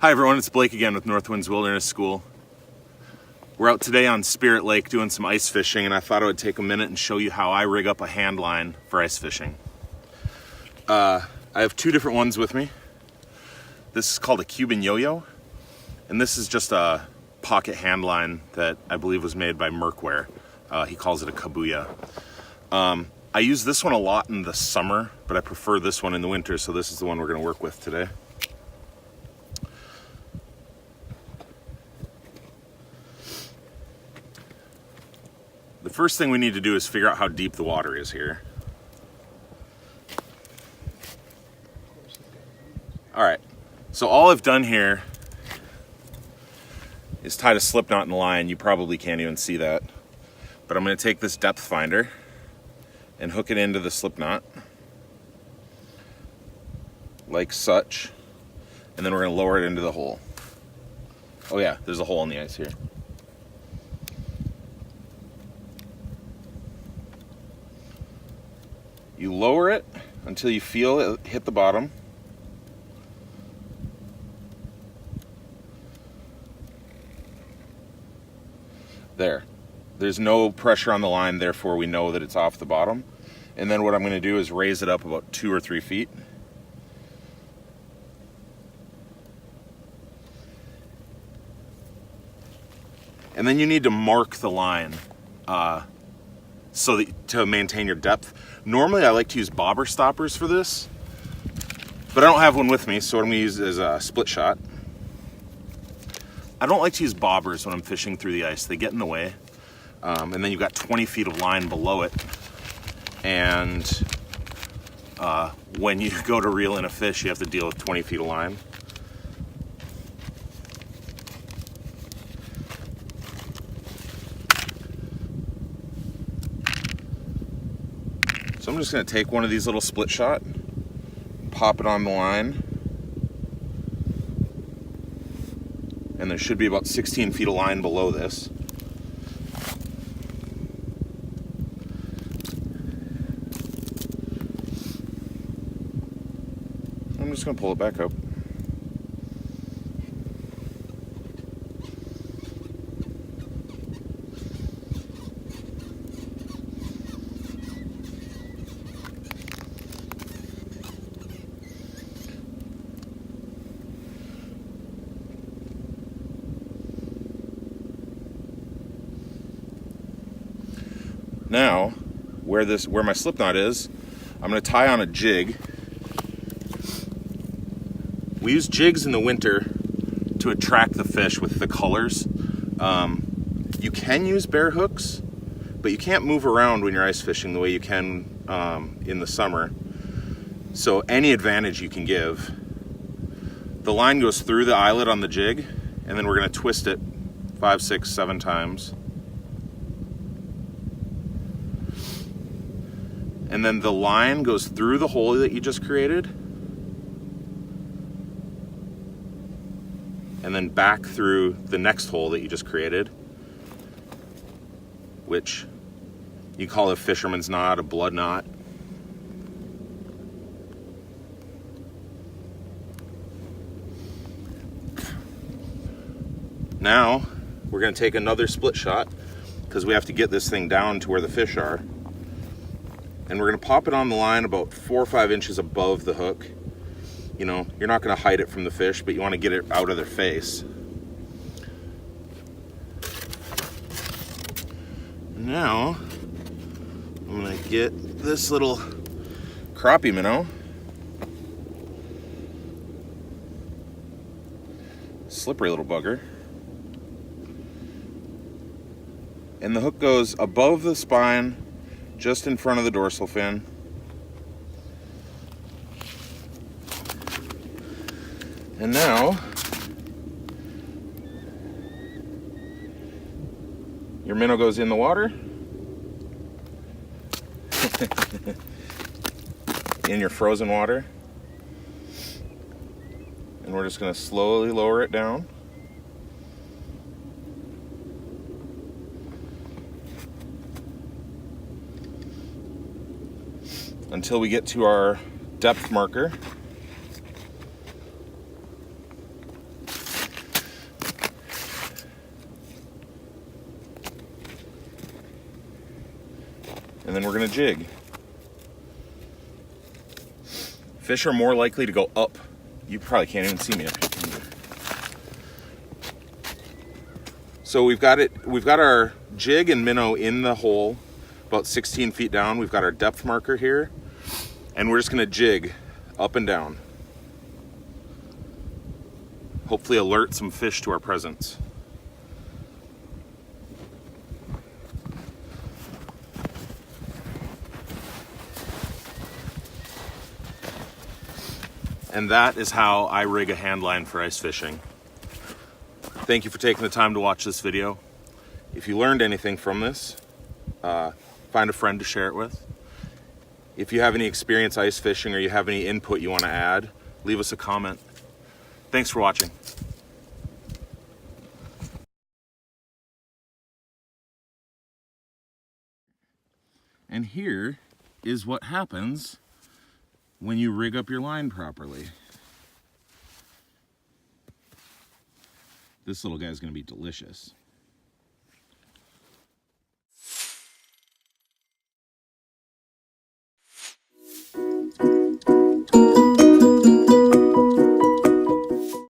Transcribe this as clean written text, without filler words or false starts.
Hi everyone, it's Blake again with Northwinds Wilderness School. We're out today on Spirit Lake doing some ice fishing, and I thought I would take a minute and show you how I rig up a hand line for ice fishing. I have two different ones with me. This is called a Cuban yo-yo, and this is just a pocket hand line that I believe was made by Merkware. He calls it a kabuya. I use this one a lot in the summer, but I prefer this one in the winter, so this is the one we're going to work with today. The first thing we need to do is figure out how deep the water is here. Alright, so all I've done here is tied a slip knot in the line. You probably can't even see that. But I'm going to take this depth finder and hook it into the slip knot, like such, and then we're going to lower it into the hole. Oh yeah, there's a hole in the ice here. You lower it until you feel it hit the bottom. There. There's no pressure on the line, therefore we know that it's off the bottom. And then what I'm going to do is raise it up about 2 or 3 feet. And then you need to mark the line to maintain your depth. Normally I like to use bobber stoppers for this, but I don't have one with me, so what I'm going to use is a split shot. I don't like to use bobbers when I'm fishing through the ice. They get in the way. And then you've got 20 feet of line below it. And when you go to reel in a fish, you have to deal with 20 feet of line. So I'm just going to take one of these little split shot, pop it on the line, and there should be about 16 feet of line below this. I'm just going to pull it back up. Now, where my slip knot is, I'm going to tie on a jig. We use jigs in the winter to attract the fish with the colors. You can use bare hooks, but you can't move around when you're ice fishing the way you can in the summer. So any advantage you can give. The line goes through the eyelet on the jig, and then we're going to twist it 5, 6, 7 times. And then the line goes through the hole that you just created, and then back through the next hole that you just created, which you call a fisherman's knot, a blood knot. Now we're going to take another split shot because we have to get this thing down to where the fish are. And we're going to pop it on the line about 4 or 5 inches above the hook. You know, you're not going to hide it from the fish, but you want to get it out of their face. Now, I'm going to get this little crappie minnow. Slippery little bugger. And the hook goes above the spine, just in front of the dorsal fin. And now, your minnow goes in the water. In your frozen water. And we're just going to slowly lower it down. Until we get to our depth marker. and then we're gonna jig. Fish are more likely to go up. You probably can't even see me up here. So we've got our jig and minnow in the hole, about 16 feet down. We've got our depth marker here, and we're just gonna jig up and down. Hopefully alert some fish to our presence. And that is how I rig a handline for ice fishing. Thank you for taking the time to watch this video. If you learned anything from this, find a friend to share it with. If you have any experience ice fishing or you have any input you want to add, leave us a comment. Thanks for watching. And here is what happens when you rig up your line properly. This little guy is going to be delicious.